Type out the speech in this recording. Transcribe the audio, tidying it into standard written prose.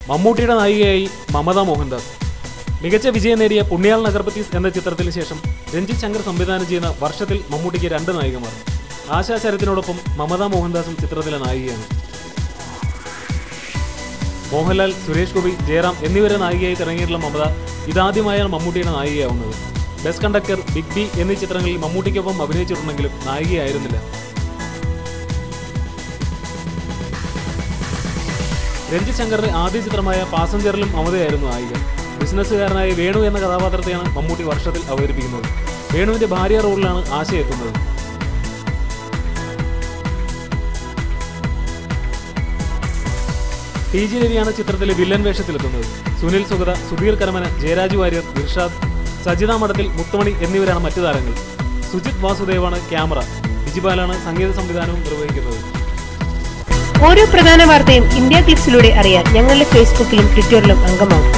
മമ്മൂട്ടിയുടെ നായികയായി മമത മോഹൻദാസ്. മികച്ച വിജയം നേടിയ പുണ്യാൾ നഗർപതീസ് എന്ന ചിത്രത്തിന് ശേഷം രഞ്ജിത്ത് ശങ്കർ സംവിധാനം ചെയ്യുന്ന വർഷത്തിൽ മമ്മൂട്ടിക്ക് 2 നായികമാർ. ആശാ ശരത്തിനോടൊപ്പം മമത മോഹൻദാസും ചിത്രത്തിലെ നായികയാണ്. മോഹൻലാൽ, സുരേഷ് ഗോപി, ജയറാം എന്നിവരെ നായികയായി തിരഞ്ഞെടുത്തിട്ടുള്ള മമത ഇതാദ്യമായാണ് മമ്മൂട്ടിയുടെ നായികയാവുന്നത്. ബെസ്റ്റ് കണ്ടക്ടർ, ബിഗ് ബി എന്നീ ചിത്രങ്ങളിൽ മമ്മൂട്ടിക്കൊപ്പം അഭിനയിച്ചിട്ടുണ്ടെങ്കിലും നായികയായിരുന്നില്ല. രഞ്ജിത്ത് ശങ്കറിന്റെ ആദ്യ ചിത്രമായ പാസഞ്ചറിലും മമതയായിരുന്നു നായിക. ബിസിനസ്സുകാരനായ വേണു എന്ന കഥാപാത്രത്തെയാണ് മമ്മൂട്ടി വർഷത്തിൽ അവതരിപ്പിക്കുന്നത്. വേണുവിന്റെ ഭാര്യ റോളിലാണ് ആശ എത്തുന്നത്. TG രവിയാണ് ചിത്രത്തിലെ വില്ലൻ വേഷത്തിലെത്തുന്നത്. സുനിൽ സുഗത, സുധീർ കരമന, ജയരാജ് വാര്യർ, ഇർഷാദ്, സജിത മഠത്തിൽ, മുത്തുമണി എന്നിവരാണ് മറ്റു താരങ്ങൾ. സുജിത് വാസുദേവാണ് ക്യാമറ. ബിജിപാലാണ് സംഗീത സംവിധാനവും നിർവഹിക്കുന്നത്. ഓരോ പ്രധാന വാർത്തയും ഇന്ത്യ ടിപ്സിലൂടെ അറിയാൻ ഞങ്ങളുടെ ഫേസ്ബുക്കിലും ട്വിറ്ററിലും അംഗമാകും.